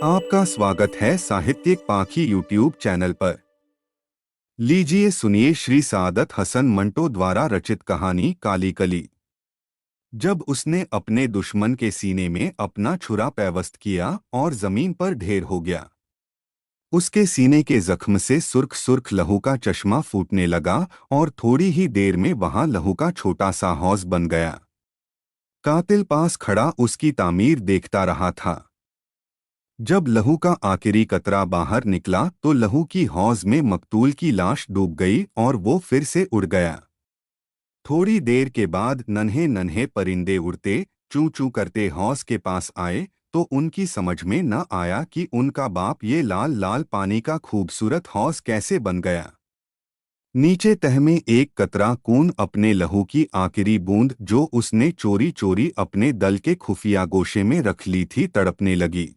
आपका स्वागत है साहित्यिक पाखी यूट्यूब चैनल पर। लीजिए सुनिए श्री सादत हसन मंटो द्वारा रचित कहानी काली कली। जब उसने अपने दुश्मन के सीने में अपना छुरा पैवस्त किया और जमीन पर ढेर हो गया। उसके सीने के जख्म से सुर्ख सुर्ख लहू का चश्मा फूटने लगा और थोड़ी ही देर में वहां लहू का छोटा सा हौज बन गया। कातिल पास खड़ा उसकी तामीर देखता रहा था। जब लहू का आखिरी कतरा बाहर निकला तो लहू की हौज में मकतूल की लाश डूब गई और वो फिर से उड़ गया। थोड़ी देर के बाद नन्हे नन्हे परिंदे उड़ते चूं चूं करते हौज के पास आए तो उनकी समझ में न आया कि उनका बाप ये लाल लाल पानी का खूबसूरत हौज कैसे बन गया। नीचे तह में एक कतरा कून अपने लहू की आखिरी बूंद जो उसने चोरी चोरी अपने दल के खुफिया गोशे में रख ली थी तड़पने लगी।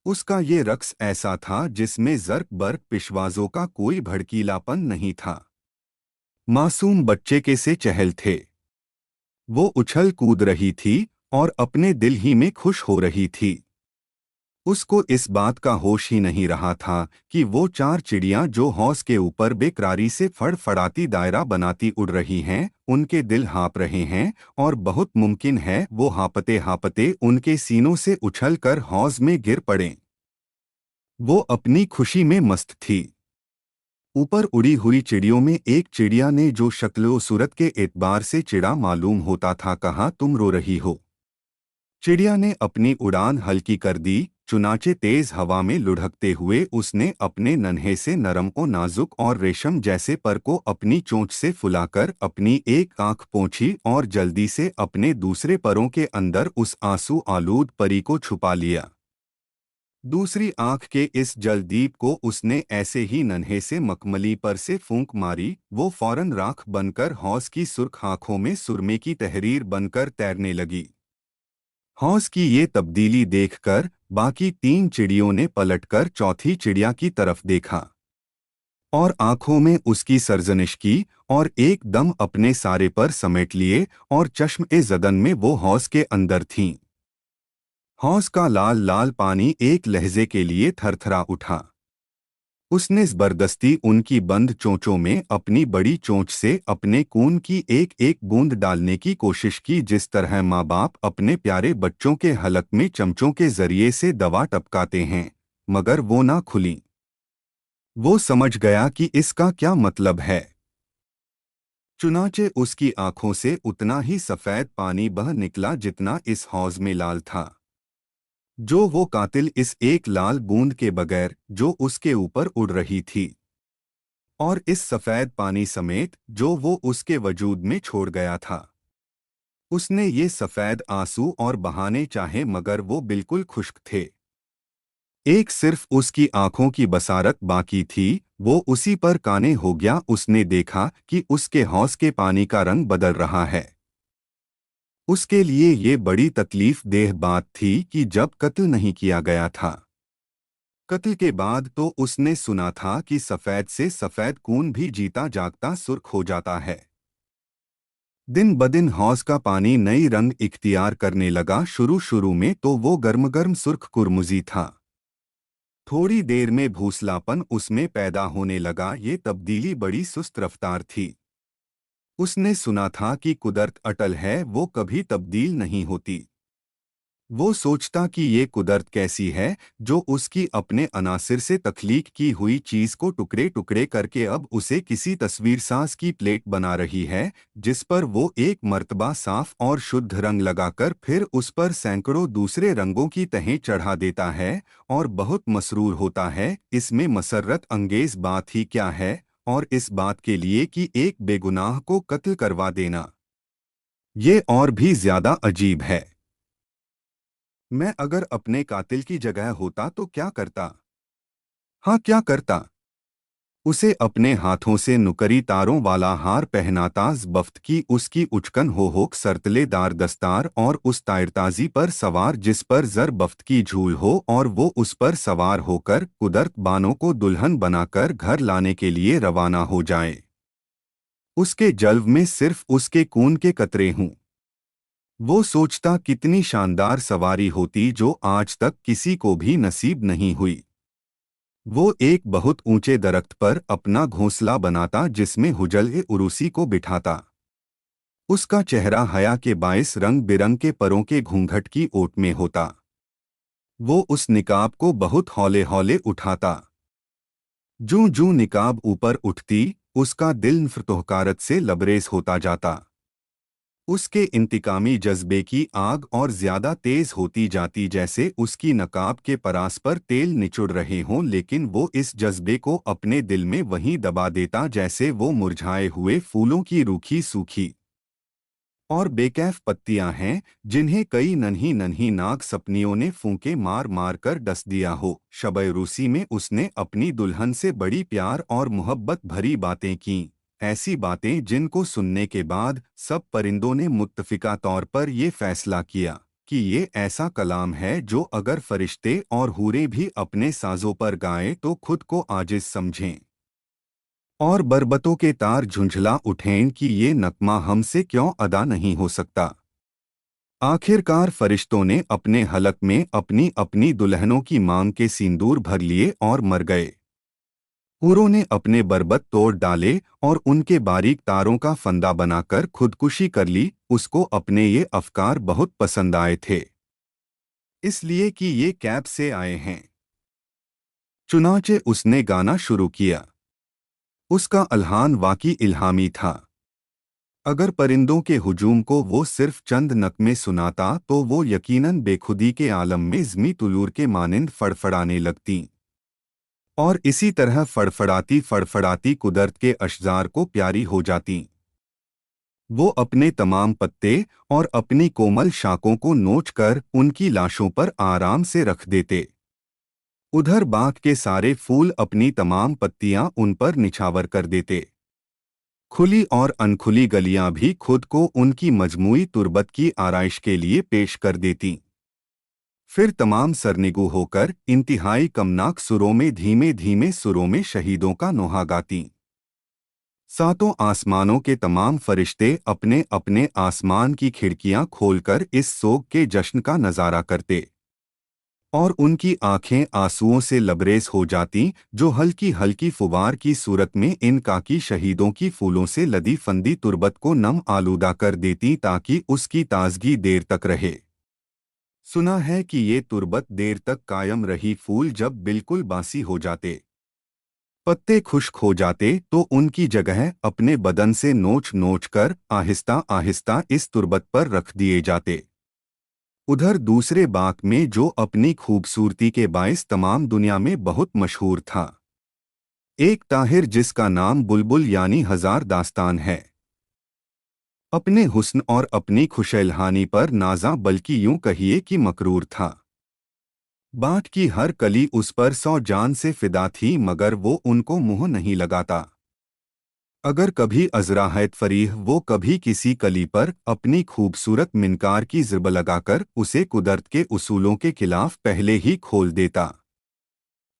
उसका ये रक्स ऐसा था जिसमें ज़र्क बर्क पिशवाजों का कोई भड़कीलापन नहीं था। मासूम बच्चे के से चहल थे। वो उछल कूद रही थी और अपने दिल ही में खुश हो रही थी। उसको इस बात का होश ही नहीं रहा था कि वो चार चिड़ियां जो हौस के ऊपर बेकरारी से फड़फड़ाती दायरा बनाती उड़ रही हैं, उनके दिल हाँप रहे हैं और बहुत मुमकिन है वो हाँपते हाँपते उनके सीनों से उछलकर हौज में गिर पड़ें। वो अपनी खुशी में मस्त थी। ऊपर उड़ी हुई चिड़ियों में एक चिड़िया ने जो शक्ल सूरत के एतबार से चिड़ा मालूम होता था कहा, तुम रो रही हो। चिड़िया ने अपनी उड़ान हल्की कर दी। चुनाचे तेज हवा में लुढ़कते हुए उसने अपने नन्हे से नरम और नाजुक और रेशम जैसे पर को अपनी चोंच से फुलाकर अपनी एक आंख पोंछी और जल्दी से अपने दूसरे परों के अंदर उस आंसू आलूद परी को छुपा लिया। दूसरी आंख के इस जलदीप को उसने ऐसे ही नन्हे से मखमली पर से फूंक मारी। वो फौरन राख बनकर हौस की सुर्ख आंखों में सुरमे की तहरीर बनकर तैरने लगी। हौस की ये तब्दीली देखकर बाकी तीन चिड़ियों ने पलटकर चौथी चिड़िया की तरफ देखा और आंखों में उसकी सरजनिश की और एकदम अपने सारे पर समेट लिए और चश्म-ए-ज़दन में वो हौस के अंदर थीं। हौस का लाल लाल पानी एक लहजे के लिए थरथरा उठा। उसने जबरदस्ती उनकी बंद चोंचों में अपनी बड़ी चोंच से अपने खून की एक एक बूंद डालने की कोशिश की, जिस तरह माँ बाप अपने प्यारे बच्चों के हलक में चमचों के जरिए से दवा टपकाते हैं, मगर वो ना खुली। वो समझ गया कि इसका क्या मतलब है। चुनाचे उसकी आंखों से उतना ही सफेद पानी बह निकला जितना इस हौज में लाल था। जो वो कातिल इस एक लाल बूंद के बगैर जो उसके ऊपर उड़ रही थी और इस सफेद पानी समेत जो वो उसके वजूद में छोड़ गया था। उसने ये सफेद आंसू और बहाने चाहे मगर वो बिल्कुल खुश्क थे। एक सिर्फ उसकी आंखों की बसारत बाकी थी। वो उसी पर काने हो गया। उसने देखा कि उसके हौस के पानी का रंग बदल रहा है। उसके लिए ये बड़ी तकलीफ देह बात थी कि जब कत्ल नहीं किया गया था। कत्ल के बाद तो उसने सुना था कि सफेद से सफेद खून भी जीता जागता सुर्ख हो जाता है। दिन बदिन हौज का पानी नई रंग इख्तियार करने लगा। शुरू शुरू में तो वो गर्म गर्म सुर्ख कुरमुजी था। थोड़ी देर में भूसलापन उसमें पैदा होने लगा। ये तब्दीली बड़ी सुस्त रफ्तार थी। उसने सुना था कि कुदरत अटल है, वो कभी तब्दील नहीं होती। वो सोचता कि ये कुदरत कैसी है जो उसकी अपने अनासिर से तख्लीक की हुई चीज़ को टुकड़े टुकड़े करके अब उसे किसी तस्वीरसाज की प्लेट बना रही है, जिस पर वो एक मर्तबा साफ और शुद्ध रंग लगाकर फिर उस पर सैकड़ों दूसरे रंगों की तहें चढ़ा देता है और बहुत मसरूर होता है। इसमें मसर्रत अंगेज बात ही क्या है, और इस बात के लिए कि एक बेगुनाह को कत्ल करवा देना, ये और भी ज्यादा अजीब है। मैं अगर अपने कातिल की जगह होता तो क्या करता? हाँ, क्या करता? उसे अपने हाथों से नुकरी तारों वाला हार पहनाता, ज़बफ्त की उसकी उचकन होक सरतलेदार दस्तार और उस तायरताजी पर सवार जिस पर ज़र बफ्त की झूल हो, और वो उस पर सवार होकर कुदरत बानों को दुल्हन बनाकर घर लाने के लिए रवाना हो जाए। उसके जल्व में सिर्फ उसके खून के कतरे हों। वो सोचता कितनी शानदार सवारी होती जो आज तक किसी को भी नसीब नहीं हुई। वो एक बहुत ऊंचे दरख्त पर अपना घोंसला बनाता जिसमें हुजल-ए-उरूसी को बिठाता। उसका चेहरा हया के बाइस रंग बिरंग के परों के घूंघट की ओट में होता। वो उस निकाब को बहुत हौले हौले उठाता। जूं जूं निकाब ऊपर उठती, उसका दिल फतोहकारत से लबरेज होता जाता। उसके इंतकामी जज्बे की आग और ज्यादा तेज होती जाती जैसे उसकी नकाब के परास पर तेल निचुड़ रहे हों, लेकिन वो इस जज्बे को अपने दिल में वहीं दबा देता जैसे वो मुरझाए हुए फूलों की रूखी सूखी और बेकैफ पत्तियां हैं जिन्हें कई नन्ही नन्ही नाग सपनियों ने फूंके मार मार कर डस दिया हो। शब-ए रूसी में उसने अपनी दुल्हन से बड़ी प्यार और मोहब्बत भरी बातें की, ऐसी बातें जिनको सुनने के बाद सब परिंदों ने मुत्तफिका तौर पर ये फैसला किया कि ये ऐसा कलाम है जो अगर फरिश्ते और हूरें भी अपने साजों पर गाएं तो खुद को आजिज समझें। और बरबतों के तार झुंझला उठें कि ये नगमा हमसे क्यों अदा नहीं हो सकता। आखिरकार फरिश्तों ने अपने हलक में अपनी अपनी दुल्हनों की मांग के सिंदूर भर लिए और मर गए। हूरों ने अपने बरबत तोड़ डाले और उनके बारीक तारों का फंदा बनाकर खुदकुशी कर ली। उसको अपने ये अफकार बहुत पसंद आए थे, इसलिए कि ये कैब से आए हैं। चुनाचे उसने गाना शुरू किया। उसका अल्हान वाकई इल्हामी था। अगर परिंदों के हुजूम को वो सिर्फ चंद नगमे सुनाता तो वो यकीनन बेखुदी के आलम में ज़मी तुलूर के मानिंद फड़फड़ाने लगतीं। और इसी तरह फड़फड़ाती फड़फड़ाती कुदरत के अशजार को प्यारी हो जातीं। वो अपने तमाम पत्ते और अपनी कोमल शाखों को नोचकर उनकी लाशों पर आराम से रख देते। उधर बाग के सारे फूल अपनी तमाम पत्तियां उन पर निछावर कर देते। खुली और अनखुली गलियां भी खुद को उनकी मजमूई तुरबत की आराइश के लिए पेश कर देती। फिर तमाम सरनिगू होकर इंतहाई कमनाक सुरों में धीमे धीमे सुरों में शहीदों का नोहा गाती। सातों आसमानों के तमाम फरिश्ते अपने अपने आसमान की खिड़कियां खोलकर इस सोग के जश्न का नजारा करते और उनकी आंखें आंसुओं से लबरेज हो जातीं जो हल्की हल्की फुवार की सूरत में इन काकी शहीदों की फूलों से लदी फंदी तुरबत को नम आलूदा कर देती ताकि उसकी ताजगी देर तक रहे। सुना है कि ये तुरबत देर तक कायम रही। फूल जब बिल्कुल बासी हो जाते, पत्ते खुश्क हो जाते तो उनकी जगह अपने बदन से नोच नोच कर आहिस्ता आहिस्ता इस तुरबत पर रख दिए जाते। उधर दूसरे बाग में जो अपनी खूबसूरती के बाइस तमाम दुनिया में बहुत मशहूर था, एक ताहिर जिसका नाम बुलबुल यानी हजार दास्तान है, अपने हुस्न और अपनी खुशहाली पर नाजा बल्कि यूं कहिए कि मकरूर था। बाट की हर कली उस पर सौ जान से फिदा थी मगर वो उनको मुंह नहीं लगाता। अगर कभी अजराहत फरीह वो कभी किसी कली पर अपनी खूबसूरत मिनकार की ज़िब लगाकर उसे कुदरत के उसूलों के खिलाफ पहले ही खोल देता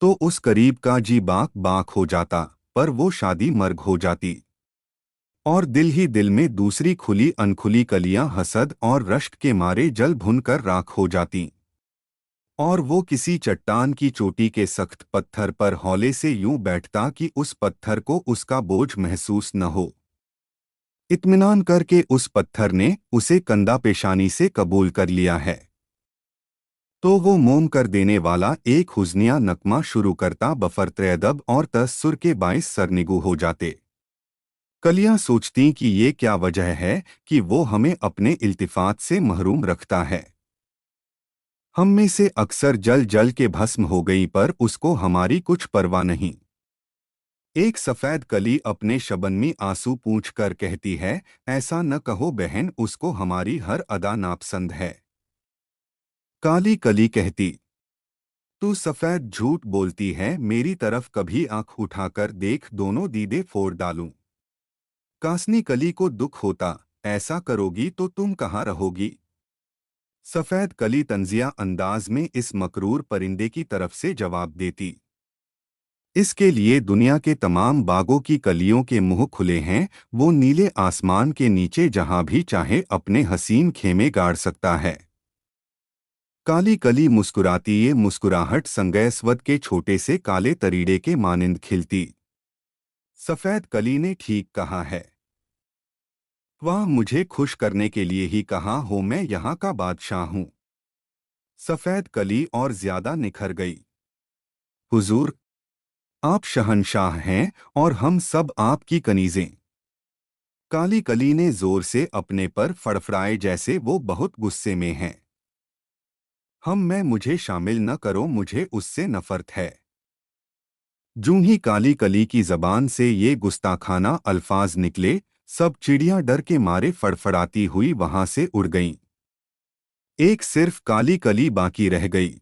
तो उस करीब का जी बाक बाक हो जाता, पर वो शादी मर्ग हो जाती और दिल ही दिल में दूसरी खुली अनखुली कलियां हसद और रश्क के मारे जल भुनकर राख हो जातीं। और वो किसी चट्टान की चोटी के सख्त पत्थर पर हौले से यूं बैठता कि उस पत्थर को उसका बोझ महसूस न हो। इत्मीनान करके उस पत्थर ने उसे कंधा पेशानी से कबूल कर लिया है। तो वो मोम कर देने वाला एक हुज़्निया नगमा शुरू करता बफरत अदब और तअस्सुर के बाइस सरनिगू हो जाते। कलियां सोचतीं कि ये क्या वजह है कि वो हमें अपने इल्तिफात से महरूम रखता है। हम में से अक्सर जल जल के भस्म हो गई पर उसको हमारी कुछ परवाह नहीं। एक सफ़ेद कली अपने शबनमी आंसू पूंछ कर कहती है, ऐसा न कहो बहन, उसको हमारी हर अदा नापसंद है। काली कली कहती, तू सफ़ेद झूठ बोलती है, मेरी तरफ कभी आंख उठाकर देख, दोनों दीदे फोड़ डालूं। कासनी कली को दुख होता, ऐसा करोगी तो तुम कहाँ रहोगी। सफ़ेद कली तंजिया अंदाज में इस मकरूर परिंदे की तरफ से जवाब देती, इसके लिए दुनिया के तमाम बागों की कलियों के मुंह खुले हैं। वो नीले आसमान के नीचे जहां भी चाहे अपने हसीन खेमे गाड़ सकता है। काली कली मुस्कुराती, ये मुस्कुराहट संगैस्वद के छोटे से काले तरीड़े के मानिंद खिलती। सफेद कली ने ठीक कहा है। वह मुझे खुश करने के लिए ही कहा हो, मैं यहाँ का बादशाह हूँ। सफेद कली और ज्यादा निखर गई। हुजूर, आप शहंशाह हैं और हम सब आपकी कनीजें। काली कली ने जोर से अपने पर फड़फड़ाए जैसे वो बहुत गुस्से में हैं। मैं मुझे शामिल न करो, मुझे उससे नफरत है। जूं ही काली कली की जबान से ये गुस्ताखाना अल्फाज निकले, सब चिड़ियां डर के मारे फड़फड़ाती हुई वहां से उड़ गईं। एक सिर्फ काली कली बाकी रह गई।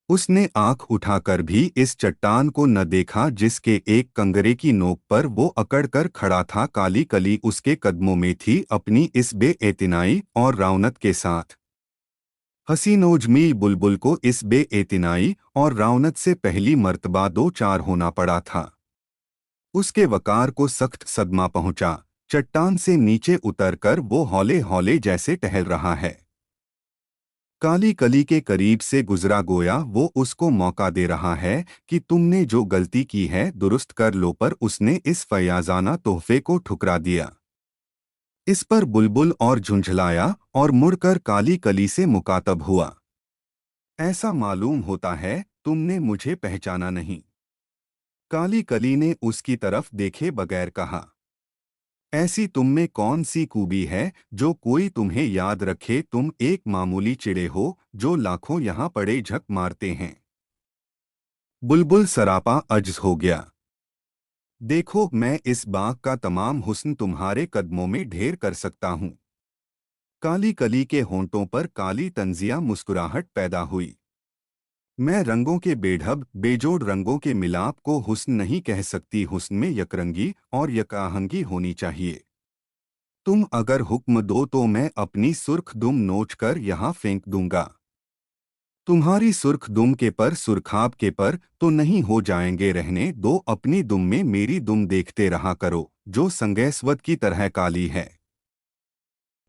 उसने आंख उठाकर भी इस चट्टान को न देखा जिसके एक कंगरे की नोक पर वो अकड़कर खड़ा था। काली कली उसके कदमों में थी, अपनी इस बेएतिनाई और रौनक के साथ। हसीनोजमी बुलबुल को इस बेएतिनाई और रौनक से पहली मर्तबा दो चार होना पड़ा था। उसके वकार को सख्त सदमा पहुंचा। चट्टान से नीचे उतरकर वो हौले हौले जैसे टहल रहा है। काली कली के करीब से गुजरा, गोया वो उसको मौका दे रहा है कि तुमने जो गलती की है दुरुस्त कर लो, पर उसने इस फयाजाना तोहफे को ठुकरा दिया। इस पर बुलबुल और झुंझलाया और मुड़कर काली कली से मुकातब हुआ। ऐसा मालूम होता है तुमने मुझे पहचाना नहीं। काली कली ने उसकी तरफ देखे बगैर कहा। ऐसी तुम में कौन सी खूबी है जो कोई तुम्हें याद रखे? तुम एक मामूली चिड़े हो जो लाखों यहाँ पड़े झक मारते हैं। बुलबुल सरापा अज्ज हो गया। देखो, मैं इस बाग का तमाम हुस्न तुम्हारे कदमों में ढेर कर सकता हूँ। काली कली के होंठों पर काली तंजिया मुस्कुराहट पैदा हुई। मैं रंगों के बेढब बेजोड़ रंगों के मिलाप को हुस्न नहीं कह सकती। हुस्न में यकरंगी और यकाहंगी होनी चाहिए। तुम अगर हुक्म दो तो मैं अपनी सुर्ख दुम नोचकर यहाँ फेंक दूंगा। तुम्हारी सुर्ख दुम के पर सुरखाब के पर तो नहीं हो जाएंगे। रहने दो, अपनी दुम में मेरी दुम देखते रहा करो, जो संगैस्वद की तरह काली है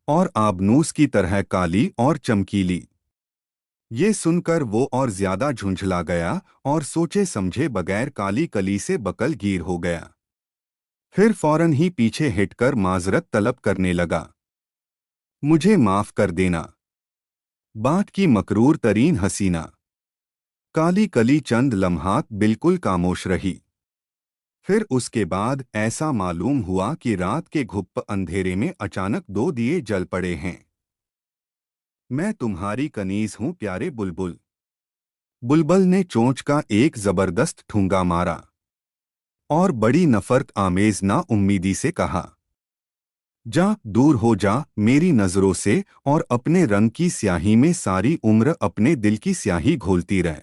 और आबनूस की तरह काली और चमकीली। ये सुनकर वो और ज्यादा झुंझला गया और सोचे समझे बगैर काली कली से बकल गीर हो गया। फिर फौरन ही पीछे हटकर माजरत तलब करने लगा। मुझे माफ कर देना, बात की मकरूर तरीन हसीना। काली कली चंद लम्हात बिल्कुल खामोश रही। फिर उसके बाद ऐसा मालूम हुआ कि रात के घुप्प अंधेरे में अचानक दो दिए जल पड़े हैं। मैं तुम्हारी कनीज हूँ प्यारे बुलबुल। बुलबुल ने चोंच का एक जबरदस्त ठूंगा मारा और बड़ी नफरत आमेज ना उम्मीदी से कहा, जा दूर हो जा मेरी नजरों से और अपने रंग की स्याही में सारी उम्र अपने दिल की स्याही घोलती रह।